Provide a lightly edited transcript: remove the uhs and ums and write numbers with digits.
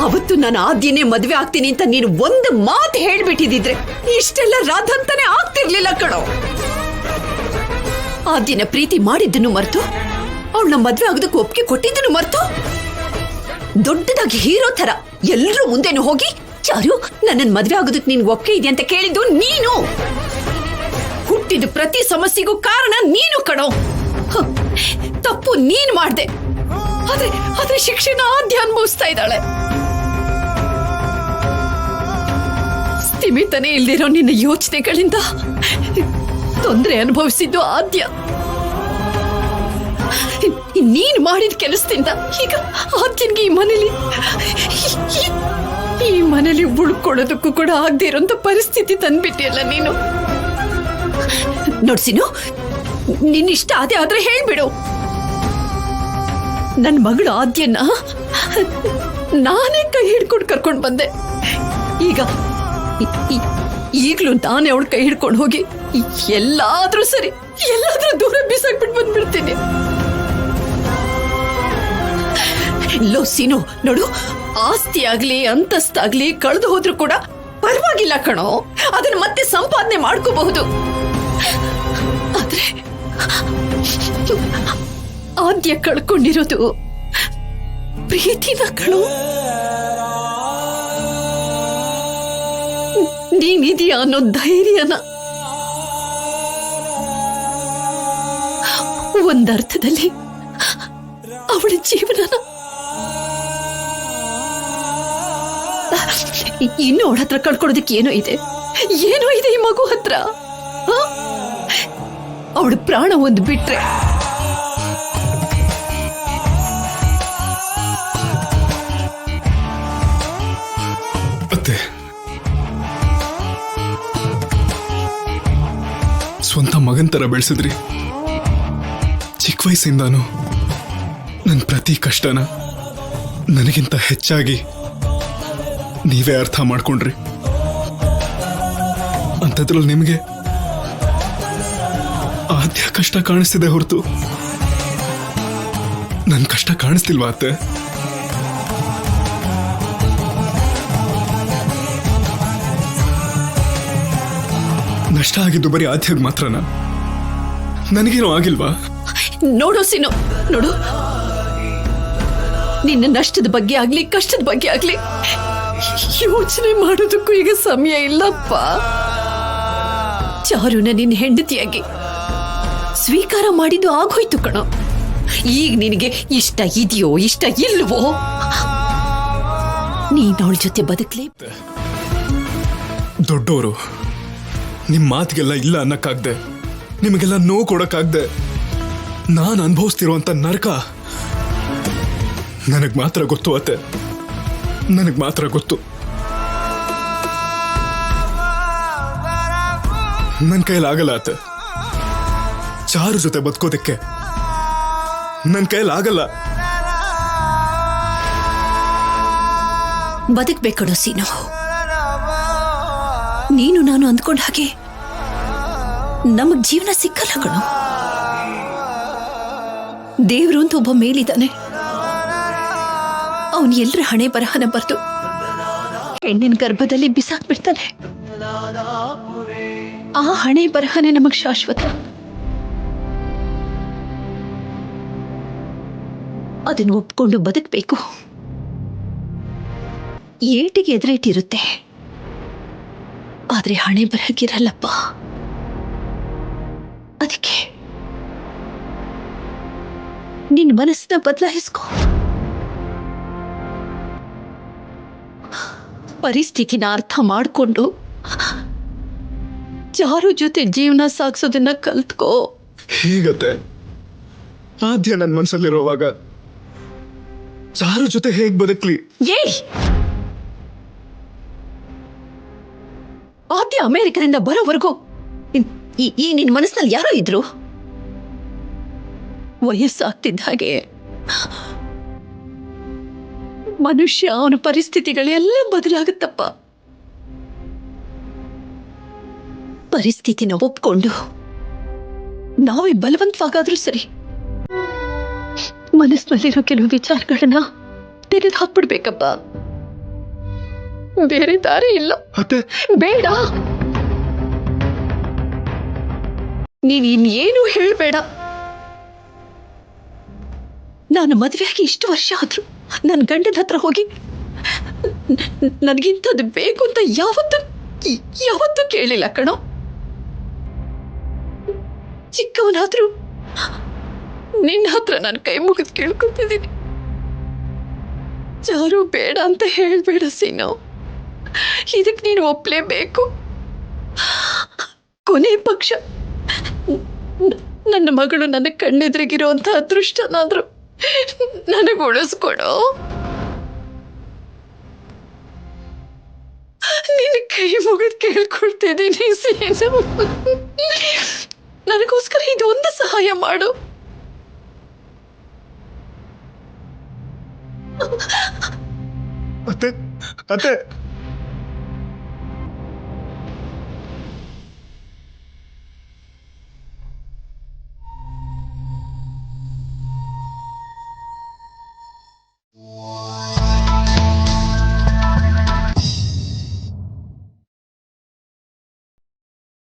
ಅವತ್ತು ನಾನು ಆದ್ಯನೇ ಮದ್ವೆ ಆಗ್ತೀನಿ ಅಂತ ನೀನು ಒಂದು ಮಾತು ಹೇಳ್ಬಿಟ್ಟಿದ್ರೆ ಇಷ್ಟೆಲ್ಲ ರಾಧಂತಾನೆ ಆಗ್ತಿರ್ಲಿಲ್ಲ ಕಣೋ. ಆದ್ಯನ ಪ್ರೀತಿ ಮಾಡಿದ್ದನ್ನು ಮರ್ತು ಅವಳನ್ನ ಮದ್ವೆ ಆಗೋದಕ್ಕೆ ಒಪ್ಪಿಗೆ ಕೊಟ್ಟಿದ್ದನ್ನು ಮರ್ತು ದೊಡ್ಡದಾಗಿ ಹೀರೋ ತರ ಎಲ್ರೂ ಮುಂದೆನು ಹೋಗಿ ಚಾರು ನನ್ನನ್ ಮದ್ವೆ ಆಗೋದಕ್ಕೆ ನೀನ್ ಒಪ್ಪಿಗೆ ಇದೆ ಅಂತ ಕೇಳಿದ್ದು ನೀನು. ಹುಟ್ಟಿದ ಪ್ರತಿ ಸಮಸ್ಯೆಗೂ ಕಾರಣ ನೀನು ಕಣೋ. ತಪ್ಪು ನೀನ್ ಮಾಡ್ದೆ, ಆದ್ರೆ ಶಿಕ್ಷೆನ ಆದ್ಯ ಅನುಭವಿಸ್ತಾ ಇದ್ದಾಳೆ. ಸ್ಥಿಮಿತನೇ ಇಲ್ದಿರೋ ನಿನ್ನ ಯೋಚನೆಗಳಿಂದ ತೊಂದರೆ ಅನುಭವಿಸಿದ್ದು ಆದ್ಯ. ನೀನ್ ಮಾಡಿದ ಕೆಲಸದಿಂದ ಈಗ ಆದ್ಯನ್ಗೆ ಈ ಮನೇಲಿ ಉಳ್ಕೊಳ್ಳೋದಕ್ಕೂ ಕೂಡ ಆಗದೆ ಇರೋಂಥ ಪರಿಸ್ಥಿತಿ ತಂದ್ಬಿಟ್ಟಿಯಲ್ಲ ನೀನು. ನೋಡ್ಸಿನು, ನಿನ್ನಿಷ್ಟ ಅದೇ ಆದ್ರೆ ಹೇಳ್ಬಿಡು. ನನ್ನ ಮಗಳು ಆದ್ಯನ ನಾನೇ ಕೈ ಹಿಡ್ಕೊಂಡು ಕರ್ಕೊಂಡು ಬಂದೆ. ಈಗ್ಲೂ ನಾನೇ ಅವಳ ಕೈ ಹಿಡ್ಕೊಂಡು ಹೋಗಿ ಎಲ್ಲಾದ್ರೂ ಸರಿ ಎಲ್ಲಾದ್ರೂ ದೂರ ಬೀಸಾಕ್ಬಿಟ್ಟು ಬಂದ್ಬಿಡ್ತೀನಿ. ಲೋ ಸೀನು, ನೋಡು, ಆಸ್ತಿ ಆಗ್ಲಿ ಅಂತಸ್ತಾಗ್ಲಿ ಕಳೆದು ಹೋದ್ರೂ ಕೂಡ ಪರವಾಗಿಲ್ಲ ಕಣೋ, ಅದನ್ನ ಮತ್ತೆ ಸಂಪಾದನೆ ಮಾಡ್ಕೋಬಹುದು. ಆದ್ರೆ ಆದ್ಯ ಕಳ್ಕೊಂಡಿರೋದು ಪ್ರೀತಿನ ಕಣೋ. ನೀನಿದೆಯಾ ಅನ್ನೋ ಧೈರ್ಯನ. ಒಂದರ್ಥದಲ್ಲಿ ಅವಳ ಜೀವನನ ಇನ್ನು ಅವಳ ಹತ್ರ ಕಳ್ಕೊಳ್ಳೋದಕ್ಕೆ ಏನೋ ಇದೆ ಈ ಮಗು ಹತ್ರ. ಅವಳ ಪ್ರಾಣ ಒಂದು ಬಿಟ್ರೆ ಸ್ವಂತ ಮಗನ್ ತರ ಬೆಳೆಸಿದ್ರಿ. ಚಿಕ್ಕ ವಯಸ್ಸಿಂದಾನು ನನ್ನ ಪ್ರತಿ ಕಷ್ಟನ ನನಗಿಂತ ಹೆಚ್ಚಾಗಿ ನೀವೇ ಅರ್ಥ ಮಾಡ್ಕೊಂಡ್ರಿ. ಅಂಥದ್ರಲ್ಲಿ ನಿಮಗೆ ಆದ್ಯ ಕಷ್ಟ ಕಾಣಿಸ್ತಿದೆ ಹೊರತು ನನ್ನ ಕಷ್ಟ ಕಾಣಿಸ್ತಿಲ್ವಾ ಅತ್ತೆ? ನಷ್ಟ ಆಗಿದ್ದು ಬರೀ ಆದ್ಯಾಗ ಮಾತ್ರನಾ? ನನಗೇನೋ ಆಗಿಲ್ವಾ? ನೋಡು ಸೀನು, ನೋಡು, ನಿನ್ನ ನಷ್ಟದ ಬಗ್ಗೆ ಆಗ್ಲಿ ಕಷ್ಟದ ಬಗ್ಗೆ ಆಗ್ಲಿ ಯೋಚನೆ ಮಾಡೋದಕ್ಕೂ ಈಗ ಸಮಯ ಇಲ್ಲಪ್ಪ. ಚಾರುನ ನಿನ್ನ ಹೆಂಡತಿಯಾಗಿ ಸ್ವೀಕಾರ ಮಾಡಿದ್ದು ಆಗೋಯ್ತು ಕಣೋ. ಈಗ ನಿನಗೆ ಇಷ್ಟ ಇದೆಯೋ ಇಷ್ಟ ಇಲ್ವೋ ನೀನ್ ಅವಳ ಜೊತೆ ಬದುಕ್ಲಿ. ದೊಡ್ಡವರು ನಿಮ್ ಮಾತಿಗೆಲ್ಲ ಇಲ್ಲ ಅನ್ನಕ್ಕಾಗ್ದೆ, ನಿಮಗೆಲ್ಲ ನೋವು ಕೊಡಕ್ಕಾಗ್ದೆ ನಾನು ಅನುಭವಿಸ್ತಿರುವಂತ ನರಕ ನನಗ್ ಮಾತ್ರ ಗೊತ್ತು ಅತ್ತೆ, ನನಗ್ ಮಾತ್ರ ಗೊತ್ತು. ನನ್ನ ಕೈಲಾಗಲ್ಲ ಅತ್ತೆ ಚಾರು ಜೊತೆ ಬದುಕೋದಕ್ಕೆ, ನನ್ನ ಕೈಲಾಗಲ್ಲ. ಬದುಕ್ಬೇಕಡೋ ಸೀನು. ನೀನು ನಾನು ಅಂದ್ಕೊಂಡ ಹಾಗೆ ನಮಗ್ ಜೀವನ ಸಿಕ್ಕಲ್ಲ ಕಣೋ. ದೇವ್ರು ಅಂತ ಒಬ್ಬ ಮೇಲಿದ್ದಾನೆ. ಅವನು ಎಲ್ಲರ ಹಣೆ ಬರಹನ ಬರ್ದು ಹೆಣ್ಣಿನ ಗರ್ಭದಲ್ಲಿ ಬಿಸಾಕ್ಬಿಡ್ತಾನೆ. ಆ ಹಣೆ ಬರಹನೇ ನಮಗ್ ಶಾಶ್ವತ. ಅದನ್ನು ಒಪ್ಕೊಂಡು ಬದುಕಬೇಕು. ಏಟಿಗೆ ಎದುರೇಟಿರುತ್ತೆ, ಆದ್ರೆ ಹಣೆ ಬರಹಕ್ಕಿರಲ್ಲಪ್ಪ. ಅದಕ್ಕೆ ನಿನ್ನ ಮನಸ್ಸನ್ನ ಬದಲಾಯಿಸ್ಕೊ. ಪರಿಸ್ಥಿತಿನ ಅರ್ಥ ಮಾಡಿಕೊಂಡು ಚಾರು ಜೊತೆ ಜೀವನ ಸಾಗಿಸೋದನ್ನ ಕಲ್ತ್ಕೋ. ಹೀಗತ್ತೆ ಆದ್ಯ ನನ್ನ ಮನಸ್ಸಲ್ಲಿರುವಾಗ ಚಾರು ಜೊತೆ ಹೇಗ್ ಬದುಕ್ಲಿ? ಆದ್ಯ ಅಮೆರಿಕದಿಂದ ಬರೋವರೆಗೂ ಈ ನಿನ್ ಮನಸ್ಸಿನಲ್ಲಿ ಯಾರೋ ಇದ್ರು. ವಯಸ್ಸಾಗ್ತಿದ್ದ ಹಾಗೆ ಮನುಷ್ಯ ಅವನ ಪರಿಸ್ಥಿತಿಗಳೆಲ್ಲ ಬದಲಾಗುತ್ತಪ್ಪ. ಪರಿಸ್ಥಿತಿನ ಒಪ್ಕೊಂಡು ನಾವೇ ಬಲವಂತವಾಗಾದ್ರೂ ಸರಿ ಮನಸ್ಸಿನಲ್ಲಿರೋ ಕೆಲವು ವಿಚಾರಗಳನ್ನ ತೆಗೆದು ಹಾಕ್ಬಿಡ್ಬೇಕಪ್ಪ. ಬೇರೆ ದಾರಿ ಇಲ್ಲ. ಅತ್ತೆ, ಬೇಡ, ನೀನ್ ಇನ್ನೇನು ಹೇಳ್ಬೇಡ. ನಾನು ಮದುವೆಯಾಗಿ ಇಷ್ಟು ವರ್ಷ ಆದ್ರು ನನ್ನ ಗಂಡನ ಹತ್ರ ಹೋಗಿ ನನಗಿಂತದ್ದು ಬೇಕು ಅಂತ ಯಾವತ್ತೂ ಕೇಳಿಲ್ಲ ಕಣೋ. ಚಿಕ್ಕವನಾದ್ರೂ ನಿನ್ನ ಹತ್ರ ನಾನು ಕೈ ಮುಗಿದು ಕೇಳ್ಕೊತಿದ್ದೀನಿ. ಯಾರು ಬೇಡ ಅಂತ ಹೇಳ್ಬೇಡ ಸೀನೋ, ಇದಕ್ಕೆ ನೀನು ಒಪ್ಲೇಬೇಕು. ಕೊನೆ ಪಕ್ಷ ನನ್ನ ಮಗಳು ನನ್ನ ಕಣ್ಣೆದ್ರಿಗಿರುವಂತ ಅದೃಷ್ಟನಾದ್ರೂ ನನಗೆ ಉಳಿಸ್ಕೊಡೋ. ನಿನ್ನ ಕೈ ಮುಗಿದು ಕೇಳ್ಕೊಳ್ತಿದ್ದೀನಿ ಸೀನೋ, ನನಗೋಸ್ಕರ ಇದೊಂದು ಸಹಾಯ ಮಾಡು. ಅತ್ತೆ, ಅತ್ತೆ.